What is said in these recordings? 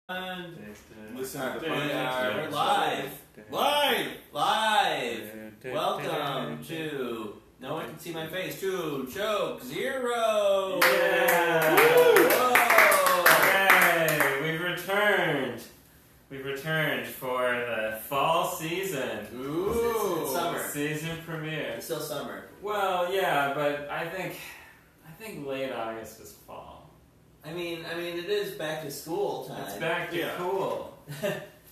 Listen to the We're live. Welcome to No One Can See My Face to Joke Zero. Yeah. Whoa. Hey, we've returned for the fall season. Ooh. It's summer. Season premiere. It's still summer. Well, yeah, but I think late August is fall. I mean, it is back to school time. It's back to cool.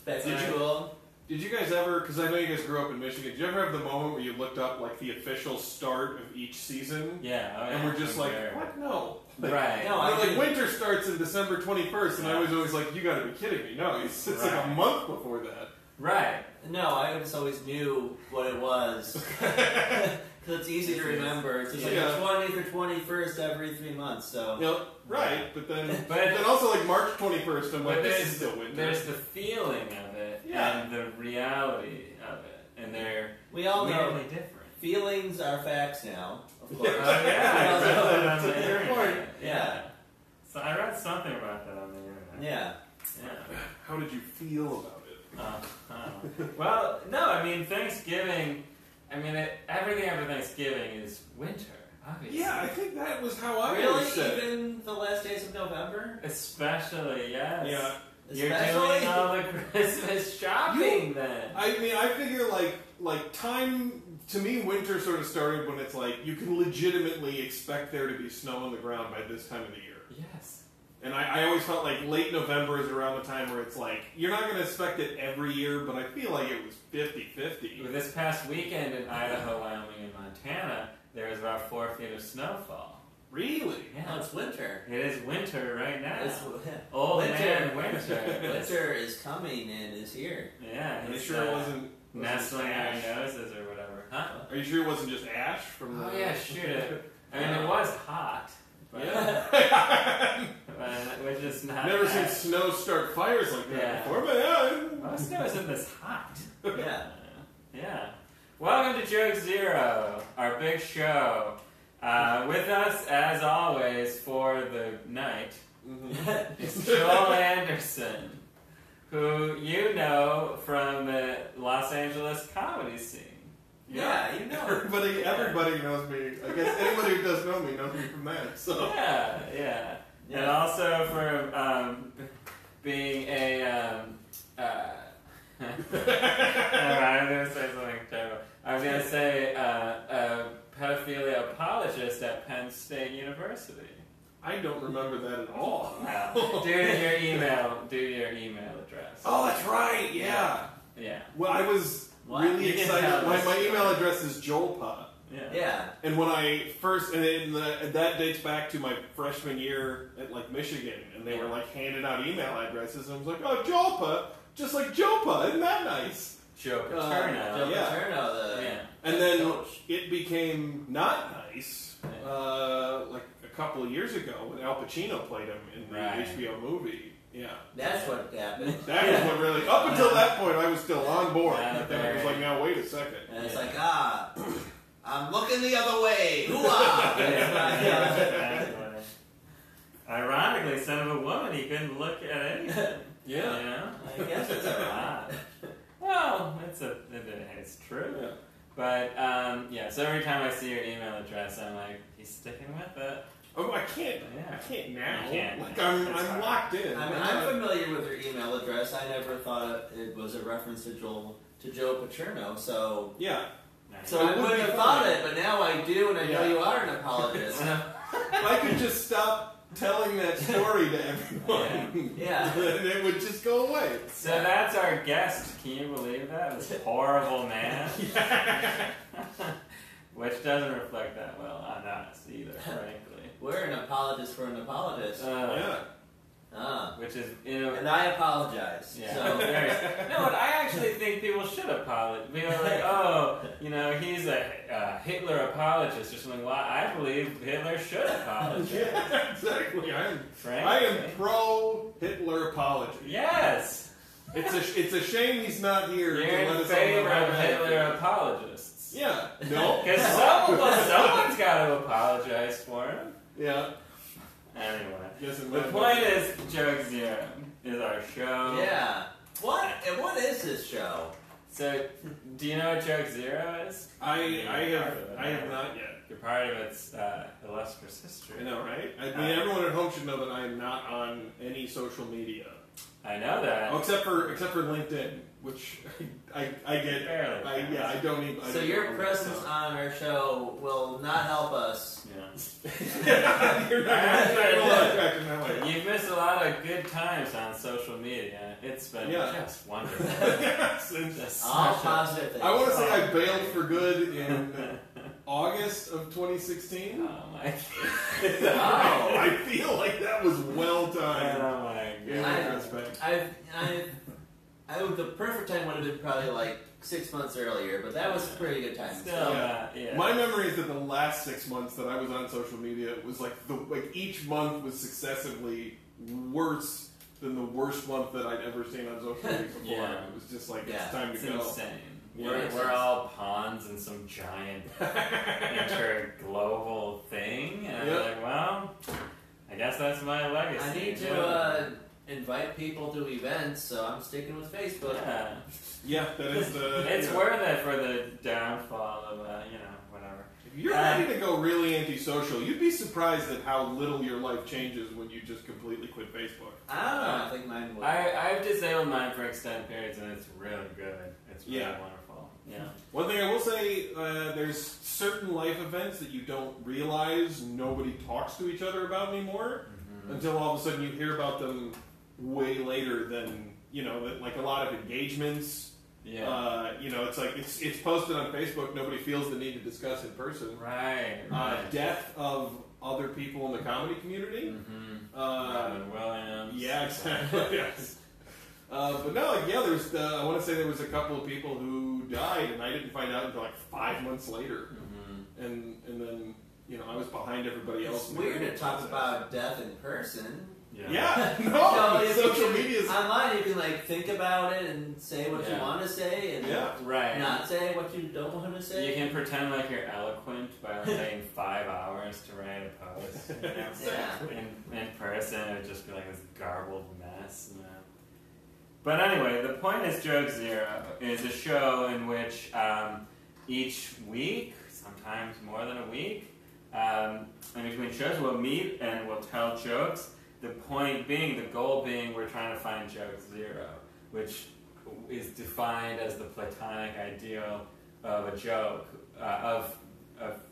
Back to school. Did you guys ever, because I know you guys grew up in Michigan, did you ever have the moment where you looked up like the official start of each season? Yeah. And we're just like, what? No. Like, right. No, like winter starts in December 21st, and I was always like, you gotta be kidding me. No, it's like a month before that. Right. No, I just always knew what it was. Because it's easy to remember. It's just like the 20th or 21st every 3 months, so... Yep, right, but then also like March 21st, I'm like, this is still winter. There's the feeling of it and the reality of it, and they're we all really know different. Feelings are facts now, of course. Yeah, that's a good point. Yeah. So I read something about that on the internet. Yeah. How did you feel about it? Well, no, I mean, Thanksgiving, everything after Thanksgiving is winter, obviously. Yeah, I think that was how I really? said Even the last days of November? Especially, yes. Yeah. You're doing all the Christmas shopping then. I mean, I figure like time, to me, winter sort of started when it's like, you can legitimately expect there to be snow on the ground by this time of the year. Yes. And I always felt like late November is around the time where it's like, you're not going to expect it every year, but I feel like it was 50-50. This past weekend in Idaho, Wyoming, and Montana, there was about 4 feet of snowfall. Really? Yeah. Oh, it's winter. It is winter right now. It's Old winter. man winter. Winter is coming and is here. Yeah. Are you sure it wasn't nestling our ash? noses or whatever? Huh? Are you sure it wasn't just ash from the... Oh yeah, shoot it. I mean, it was hot. But, which is not... Never seen snow start fires like that before, but Most snow isn't this hot. Yeah. Yeah. Welcome to Joke Zero, our big show. With us, as always, for the night, is Joel Anderson, who you know from the Los Angeles comedy scene. Yeah, you know. Everybody knows me. I guess anybody who does know me knows me from that. So. Yeah. And also for being a... I'm going to say something terrible. I was going to say a pedophilia apologist at Penn State University. I don't remember that at all. Do your email address. Oh, that's right. Yeah. Well, I was really excited. My email address is joelpa. Yeah. And when I first, that dates back to my freshman year at like Michigan, and they were like handing out email addresses, and I was like, oh, Joelpa, just like Jopa, isn't that nice? Joe Paterno. And then it became not nice, like a couple of years ago when Al Pacino played him in the HBO movie. Yeah. That's what happened. That was what really, up until that point I was still on board. But then I was like, now wait a second. And it's like, I'm looking the other way. Ironically, son of a woman, he couldn't look at anything. Yeah. You know? I guess it's odd. Well, it's true. Yeah. But, so every time I see your email address, I'm like, he's sticking with it. Oh, I can't now. You can't. Like, I'm locked in. I mean, I'm familiar with your email address. I never thought it was a reference to Joe Paterno, so... Yeah. So I wouldn't have thought it, but now I do, and I know you are an apologist. If I could just stop telling that story to everyone, then it would just go away. So that's our guest. Can you believe that? This horrible man. Which doesn't reflect that well on us either, frankly. We're an apologist for an apologist. Which is, and I apologize. Yeah. So. No, but I actually think people should apologize. People are like, oh, he's a Hitler apologist or something. Well, I believe Hitler should apologize. Yeah, exactly. I am pro Hitler apology. Yes. It's a shame he's not here. You're in favor of Hitler apologists. Yeah. No. Because someone's got to apologize for him. Yeah. Anyway, the point is, Joke Zero. is our show. Yeah. What is this show? So, do you know what Joke Zero is? I have not yet. You're part of its illustrious history. I know, right? I mean, everyone at home should know that I am not on any social media. I know that. Oh, except for LinkedIn, which I get. Barely. I don't even. So your presence on our show will not help us. Yeah. You're not attracting that way. You've missed a lot of good times on social media. It's been just wonderful. All positive things. I want to say I bailed for good in August of 2016. Oh my god. Oh, I feel like that was well timed. Oh my god. The perfect time would have been probably like 6 months earlier, but that was a pretty good time. Still, yeah. My memory is that the last 6 months that I was on social media was like each month was successively worse than the worst month that I'd ever seen on social media before. Yeah. It was just like it's time to go. It's insane. Yeah. We're all pawns in some giant interglobal thing, and I'm like, well, I guess that's my legacy. I need to invite people to events, so I'm sticking with Facebook. Yeah, that is the. It's worth it for the downfall of whatever. If you're ready to go really antisocial, you'd be surprised at how little your life changes when you just completely quit Facebook. I don't know. I think mine would. I've disabled mine for extended periods, and it's really good. It's really wonderful. Yeah. One thing I will say, there's certain life events that you don't realize nobody talks to each other about anymore until all of a sudden you hear about them way later than, like a lot of engagements. Yeah. It's like it's posted on Facebook. Nobody feels the need to discuss in person. Right. Death of other people in the comedy community. Robin Williams. Yeah, exactly. Yes. But no, there's. I want to say there was a couple of people who died, and I didn't find out until like 5 months later. And then I was behind everybody else. It's weird to talk about death in person. Yeah. No, social media is online. You can think about it and say what you want to say, and not say what you don't want to say. You can pretend like you're eloquent by taking 5 hours to write a post. In person, it would just be like this garbled mess. But anyway, the point is Joke Zero is a show in which each week, sometimes more than a week, in between shows, we'll meet and we'll tell jokes. The point being, the goal being, we're trying to find Joke Zero, which is defined as the platonic ideal of a joke, of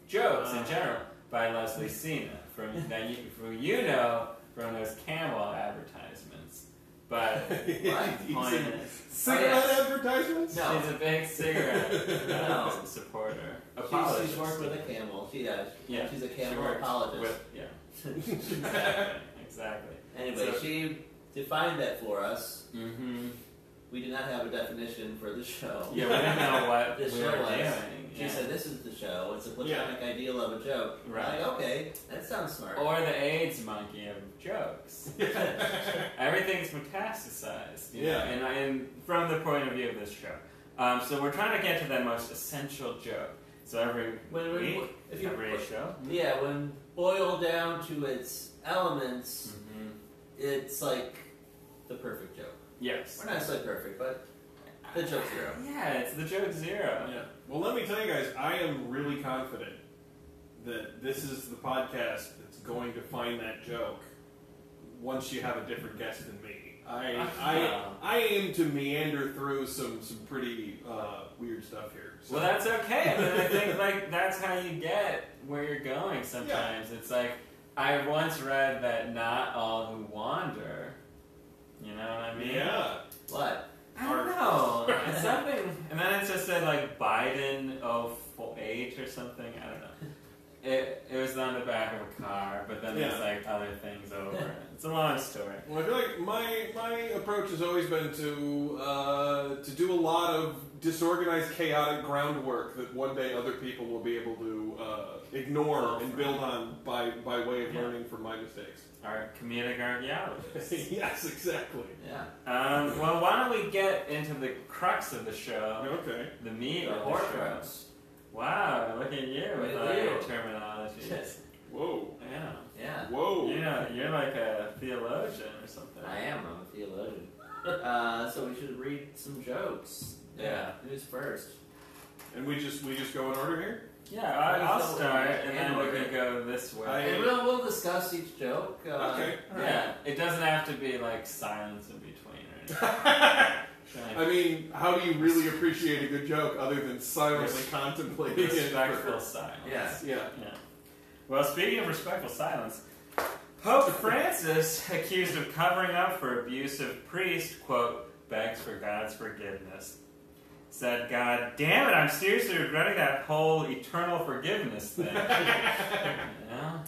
jokes in general, by Leslie Sina, from those Camel advertisements. But the point is, cigarette advertisements? No. She's a big cigarette supporter. She's worked with a Camel. She's a Camel apologist. Exactly. Anyway, she defined that for us. We did not have a definition for the show. Yeah, we didn't know what this we show were was. doing. She said, "This is the show. It's a platonic ideal of a joke." Right. Like, okay, that sounds smart. Or the AIDS monkey of jokes. Everything's metastasized. And from the point of view of this show. So we're trying to get to that most essential joke. So every week, every show. Yeah, when boiled down to its elements, it's like the perfect joke. Yes. Or not necessarily perfect, but the Joke Zero. Yeah, it's the Joke Zero. Yeah. Well, let me tell you guys, I am really confident that this is the podcast that's going to find that joke once you have a different guest than me. I aim to meander through some pretty weird stuff here. So. Well, that's okay. I mean, I think that's how you get where you're going. Sometimes it's like I once read that not all who wander. You know what I mean? Yeah. What? I don't know. It's something, and then it just said Biden 08 or something. I don't know. It was on the back of a car, but then there's other things over it. It's a long story. Well, I feel like my approach has always been to do a lot of disorganized, chaotic groundwork that one day other people will be able to ignore and build on by way of learning from my mistakes. Our comedic archaeologists. Yes, exactly. Yeah. Well, why don't we get into the crux of the show? Okay. The meat The of the show. Horcrux. Wow, look at you with all your terminology. Whoa. Yeah. Yeah. Whoa. You're like a theologian or something. I am. I'm a theologian. So we should read some jokes. Yeah. Who's first? And we just go in order here? Yeah, I'll start, and then we can go this way. And we'll discuss each joke. Okay. Yeah, it doesn't have to be like silence in between or anything. I mean, how do you really appreciate a good joke other than silently contemplating Respectful silence. Yeah. Well, speaking of respectful silence, Pope Francis, accused of covering up for abusive priest, quote, begs for God's forgiveness. Said, God damn it, I'm seriously regretting that whole eternal forgiveness thing. Yeah?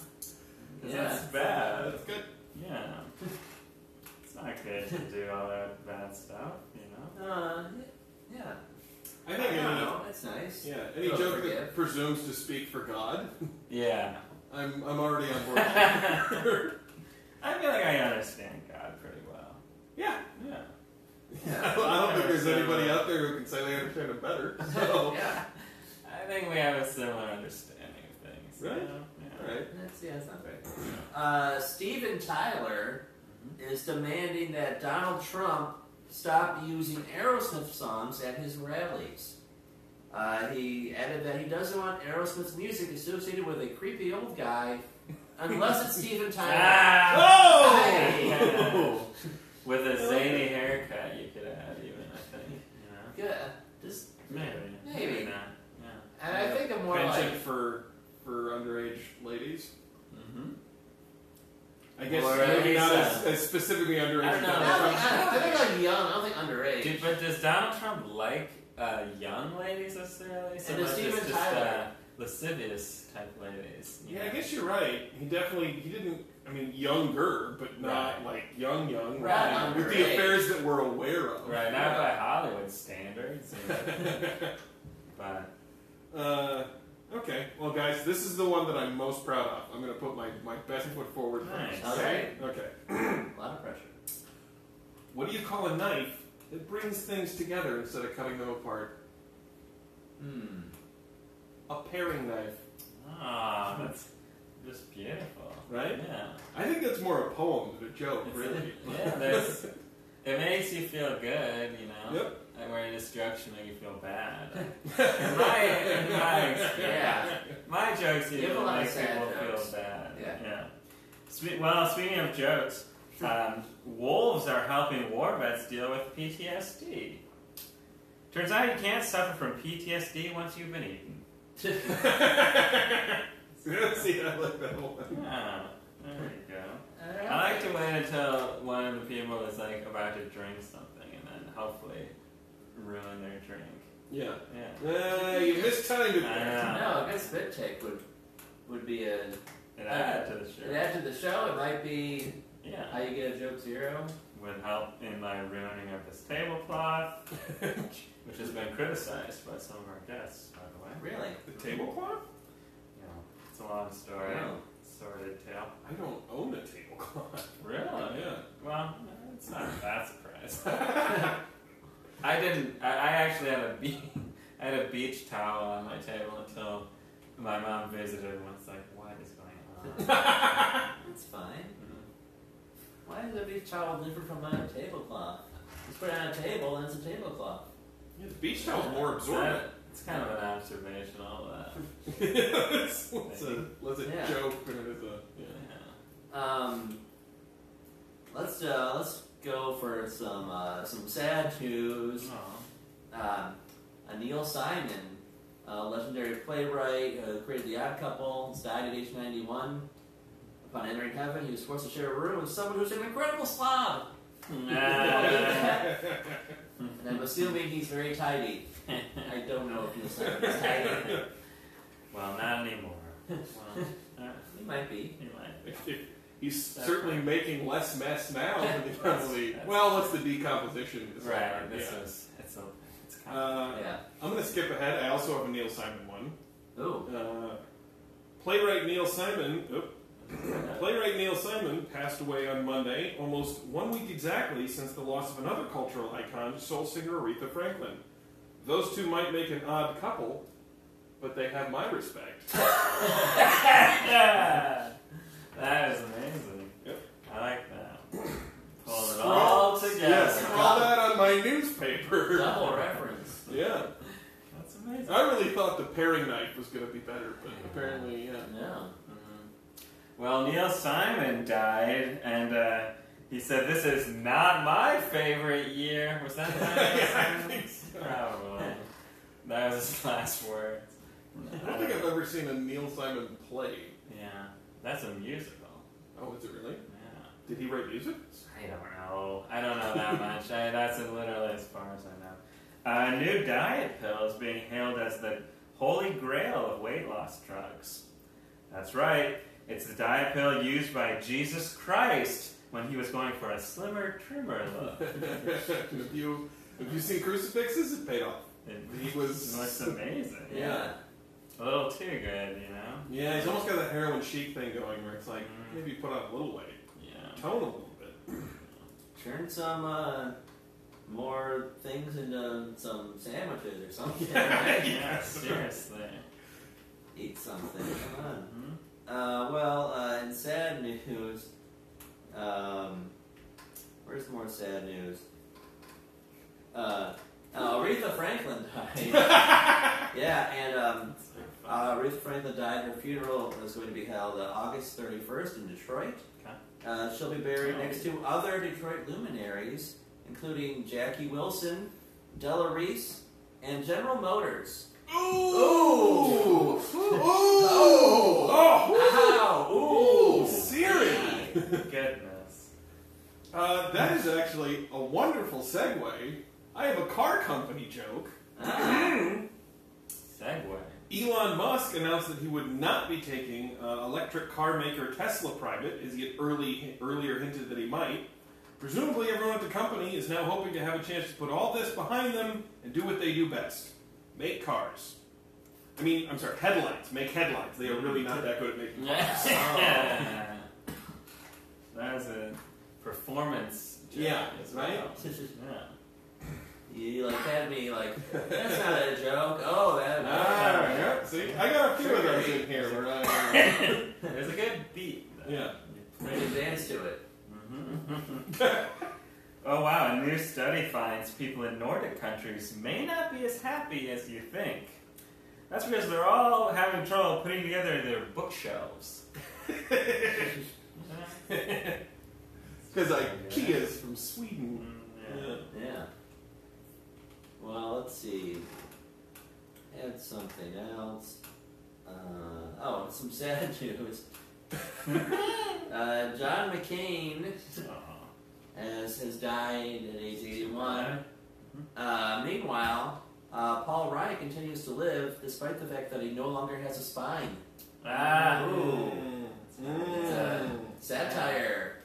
That's bad. That's good. Yeah. It's not good to do all that bad stuff, Yeah. I think That's nice. Yeah, any joke that presumes to speak for God, Yeah. I'm already on board. I feel like I understand God pretty well. Yeah. Yeah. I don't think there's anybody out there who can say they understand it better. So. Yeah. I think we have a similar understanding of things. Right? Yeah. All right. That's not right. Steven Tyler is demanding that Donald Trump stop using Aerosmith songs at his rallies. He added that he doesn't want Aerosmith's music associated with a creepy old guy unless it's Steven Tyler. Oh! With a zany haircut, you could add even, I think. Yeah, just Maybe not. Yeah. and I think I'm more penchant like for underage ladies. Mm-hmm. I guess Or maybe not at as specifically underage. I don't know. I think like young. I don't think underage. But does Donald Trump like young ladies necessarily? And does Steven Tyler lascivious type ladies. Yeah, I guess you're right. He didn't. I mean, younger, but not like young. Right. With the affairs that we're aware of. Right, not by Hollywood standards. But okay. Well, guys, this is the one that I'm most proud of. I'm going to put my best foot forward Nice. first. Okay. Okay. A lot of pressure. What do you call a knife that brings things together instead of cutting them apart? A paring knife. ah, that's just beautiful. Right? Yeah. I think that's more a poem than a joke, It's really. it makes you feel good, you know. Yep. And where destruction make you feel bad. My jokes You have a usually lot of make sad people jokes. feel bad. Yeah. Well, speaking of jokes, wolves are helping war vets deal with PTSD. Turns out you can't suffer from PTSD once you've been eaten. See, I like that one. Yeah, there you go. I like to wait until one of the people is like about to drink something and then hopefully ruin their drink. Yeah. Yeah. You mistimed it I there. know. No, a good spit take would be a. It added to the show. It added to the show. It might be Yeah. how you get a joke zero. Would help in my ruining of this tablecloth, which has been criticized by some of our guests, by the way. Really? The tablecloth? You know, it's a long story. Wow. Sordid tale. I don't own a tablecloth. Really? Yeah. Well, it's not that surprising. I didn't. I actually had I had a beach towel on my table until my mom visited and was like, "What is going on?" That's fine. Why is a beach towel different from a tablecloth? Just put it on a table and it's a tablecloth. Yeah, the beach towel's more absorbent. It's kind of an observation, all that. It's a Yeah. joke, and it is a. Yeah. Let's go for some sad news. Oh. Neil Simon, legendary playwright who created The Odd Couple, died at age 91. Upon entering heaven, he was forced to share a room with someone who's an incredible slob. And I'm assuming he's very tidy. I don't know if Neil Simon is tidy. Well, not anymore. Well, He might be. he might. He's certainly making less mess now than he probably. Well, what's the decomposition? Right. This Yeah. is it's kind of Yeah. I'm going to skip ahead. I also have a Neil Simon one. Ooh. Playwright Neil Simon. Playwright Neil Simon passed away on Monday, almost 1 week exactly since the loss of another cultural icon, soul singer Aretha Franklin. Those two might make an odd couple, but they have my respect. That is amazing. Yep. I like that. Pulled it all together. Yes, scroll that on my newspaper. Double reference. Yeah. That's amazing. I really thought the paring knife was going to be better, but apparently, yeah. Well, Neil Simon died, and he said, "This is not my favorite year." Was that I think so. Probably. That was his last words. I don't think I've ever seen a Neil Simon play. Yeah, that's a musical. Oh, is it really? Yeah. Did he write music? I don't know. I don't know that much. That's literally as far as I know. A new diet pill is being hailed as the holy grail of weight loss drugs. That's right. It's the diet pill used by Jesus Christ when he was going for a slimmer, trimmer look. If you seen crucifixes, it paid off. He was looks amazing. Yeah. A little too good, you know? Yeah, he's almost got that heroin chic thing going where it's like, maybe put on a little weight. Yeah. Tone a little bit. Turn some more things into some sandwiches or something. Yeah, seriously. Eat something. Come on. In sad news, where's more sad news? Aretha Franklin died. Yeah, and Aretha Franklin died. Her funeral is going to be held August 31st in Detroit. Okay. She'll be buried next to other Detroit luminaries, including Jackie Wilson, Della Reese, and General Motors. Ooh! Ooh! Ooh! Ow! Ooh! Siri! Goodness. That is actually a wonderful segue. I have a car company joke. Segway. Elon Musk announced that he would not be taking electric car maker Tesla private, as he had earlier hinted that he might. Presumably everyone at the company is now hoping to have a chance to put all this behind them and do what they do best. Make cars. Headlines. Make headlines. They are really not that good at making cars. That was a performance joke. Yeah, as right? well. Yeah. You had me that's not a joke. Oh, Yeah. See, I got a few of those in here. Where There's a good beat. Yeah. Ready to dance to it. Oh wow, a new study finds people in Nordic countries may not be as happy as you think. That's because they're all having trouble putting together their bookshelves. Because IKEA's from Sweden. Yeah. Well, let's see. Add something else. Some sad news. John McCain has died at age 81. Meanwhile, Paul Ryan continues to live despite the fact that he no longer has a spine. Satire.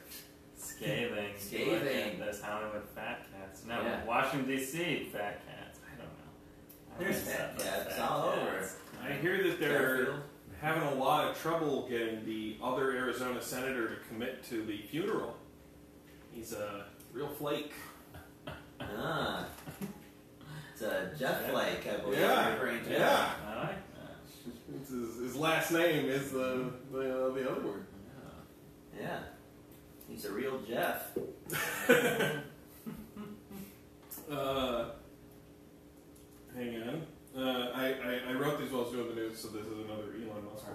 Scathing. There's Hollywood fat cats. No, Washington, D.C. fat cats. I don't know. There's fat cats all over. I hear that they're having a lot of trouble getting the other Arizona senator to commit to the funeral. He's a real flake. It's a Jeff Flake, I believe. Yeah. I like that. His last name is the other word. Yeah. He's a real Jeff. Hang on. I wrote these while I was doing the news, so this is another Elon Musk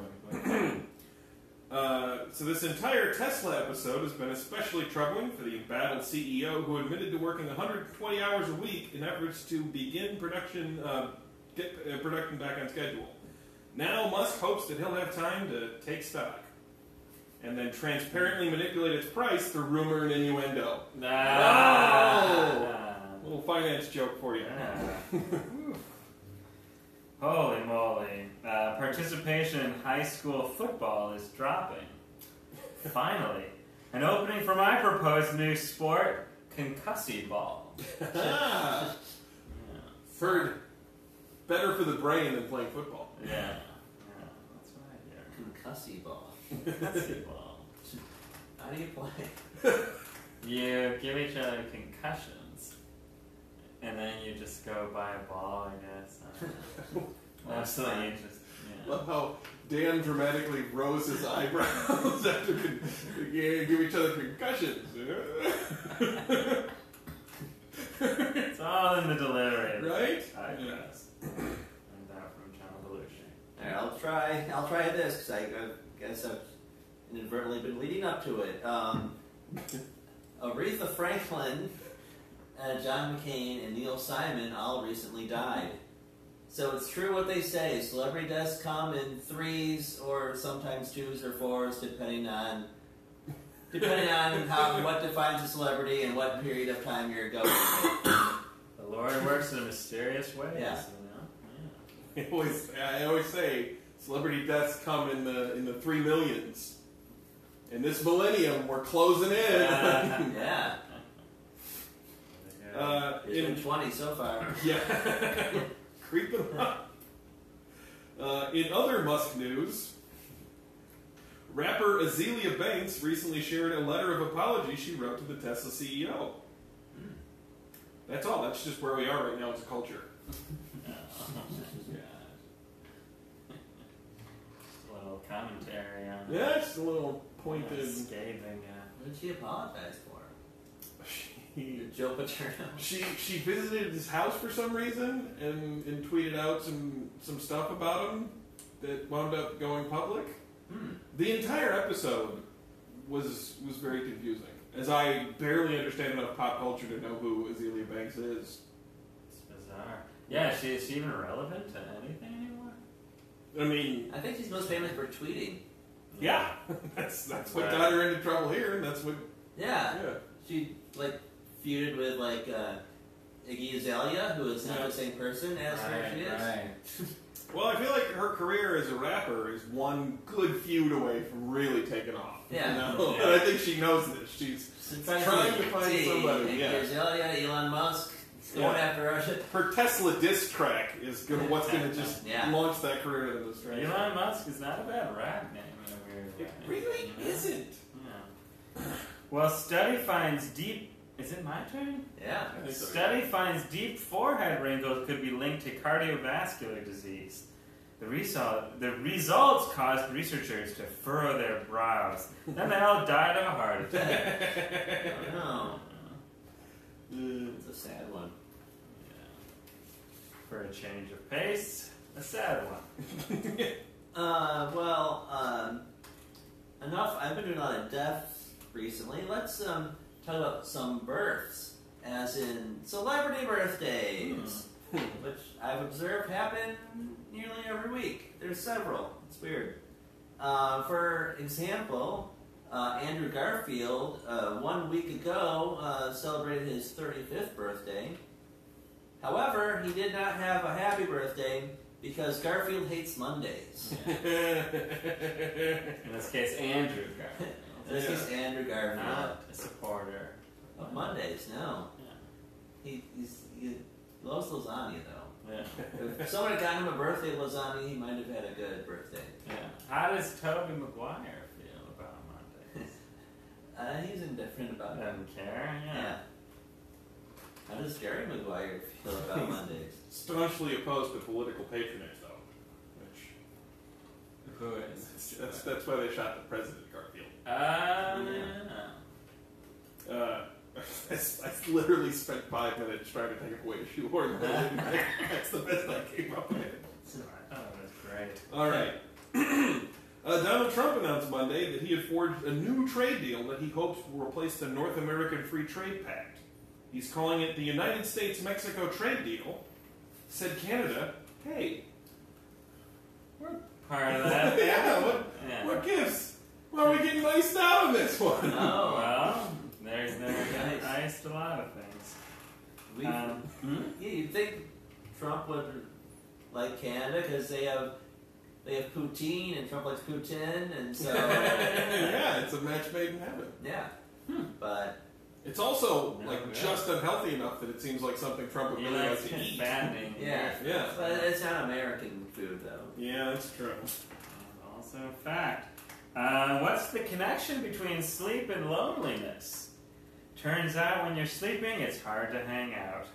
one. So this entire Tesla episode has been especially troubling for the embattled CEO who admitted to working 120 hours a week in efforts to begin production, get production back on schedule. Now Musk hopes that he'll have time to take stock and then transparently manipulate its price through rumor and innuendo. Little finance joke for you. Holy moly. Participation in high school football is dropping. Finally. An opening for my proposed new sport, concussy ball. Heard better for the brain than playing football. Yeah, that's right here. Concussy ball. Concussy ball. How do you play? You give each other concussions, and then you just go buy a ball, I guess. Absolutely interesting. Love how Dan dramatically rose his eyebrows after give each other concussions. It's all in the delivery. Right? Eyebrows. And that from John Belushi. Alright, I'll try this because I guess I've inadvertently been leading up to it. Aretha Franklin, John McCain, and Neil Simon all recently died. So it's true what they say. Celebrity deaths come in 3s or sometimes 2s or 4s, depending on what defines a celebrity and what period of time you're going. The Lord works in mysterious ways. Yeah. You know? I always say celebrity deaths come in the 3 millions. In this millennium, we're closing in. Yeah. It's been 20 so far. Yeah. Creeping up. In other Musk news, rapper Azealia Banks recently shared a letter of apology she wrote to the Tesla CEO. That's all. That's just where we are right now as a culture. Just a little commentary on Yeah, just a little pointed. Scathing. What did she apologize for? Joe Paterno. She visited his house for some reason and tweeted out some stuff about him that wound up going public. The entire episode was very confusing, as I barely understand enough pop culture to know who Azealia Banks is. It's bizarre. Yeah, is she even relevant to anything anymore? I mean, I think she's most famous for tweeting. yeah, that's what got her into trouble here, and that's what. Yeah. She feuded with Iggy Azalea, who is not the same person as her she is. Right. Well, I feel like her career as a rapper is one good feud away from really taking off. Yeah. You know? Yeah. And I think she knows this. She's trying to find somebody. Iggy Yeah. Azalea, Elon Musk, going after her. Her Tesla diss track is what's going to just launch that career into the straight. Elon Musk is not a bad rap name in a weird way. It really isn't. Yeah. Well, study finds deep. Is it my turn? Yeah. Study finds deep forehead wrinkles could be linked to cardiovascular disease. The results caused researchers to furrow their brows. Then they all died of a heart attack. Oh no. It's a sad one. Yeah. For a change of pace, a sad one. Enough. I've been doing a lot of deaths recently. Let's talk about some births, as in celebrity birthdays, which I've observed happen nearly every week. There's several. It's weird. For example, Andrew Garfield, 1 week ago, celebrated his 35th birthday. However, he did not have a happy birthday because Garfield hates Mondays. In this case, Andrew Garfield. This is Andrew Garfield. Not a supporter of Mondays, no. Yeah. He loves lasagna, though. Yeah. If someone had gotten him a birthday lasagna, he might have had a good birthday. Yeah. How does Tobey Maguire feel about Mondays? He's indifferent about it. Doesn't care. Yeah. How does Jerry Maguire feel about Mondays? Staunchly opposed to political patronage, though. Who is? That's why they shot the president, Garfield. I literally spent 5 minutes trying to think of a way to shoehorn that in. That's the best I came up with. Oh, that's great. All right. Donald Trump announced Monday that he had forged a new trade deal that he hopes will replace the North American Free Trade Pact. He's calling it the United States-Mexico Trade Deal. Said Canada, hey, we're part of that. What gives? Why are we getting iced out on this one? Oh, well, they're getting iced a lot of things. Yeah, you'd think Trump would like Canada because they have poutine and Trump likes Putin, and so yeah, it's a match made in heaven. Yeah, but it's also just unhealthy enough that it seems like something Trump would really like to eat. Yeah, but it's not American food though. Yeah, that's true. Also a fact. What's the connection between sleep and loneliness? Turns out when you're sleeping, it's hard to hang out.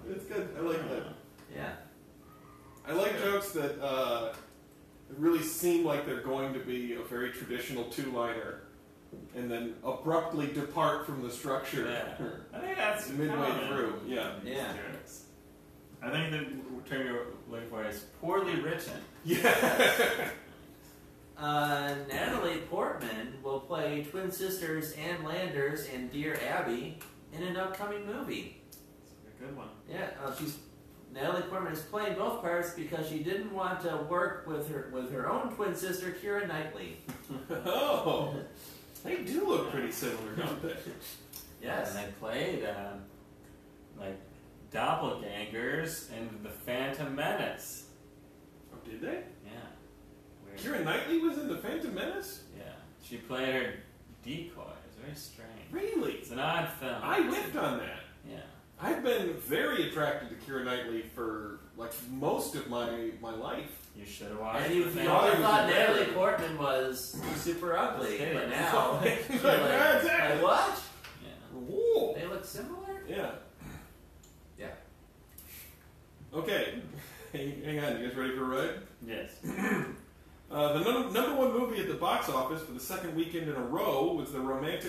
It's good. I like that. Yeah. I like jokes that really seem like they're going to be a very traditional two-liner, and then abruptly depart from the structure. Yeah. I think that's midway common. through. Yeah. Yeah. Jokes. I think the term you're looking for is poorly written. Yeah. Natalie Portman will play twin sisters Ann Landers and Dear Abby in an upcoming movie. It's a good one. Yeah, Natalie Portman is playing both parts because she didn't want to work with her own twin sister Keira Knightley. Oh, they do look pretty similar, don't they? Yes. And they played like doppelgangers in The Phantom Menace. Oh, did they? Yeah. Weird. Keira Knightley was in The Phantom Menace? Yeah. She played her decoy. It's very strange. Really? It's an odd film. I whiffed on that. Yeah. I've been very attracted to Keira Knightley for like most of my life. You should have watched And you The always Phantom thought Menace. Natalie Portman was super ugly, Yeah. but now Like, you're yeah, exactly. like, what? Yeah. Whoa. They look similar? Yeah. Yeah. Okay. Hang on. You guys ready for a ride? Yes. The number one movie at the box office for the second weekend in a row was the romantic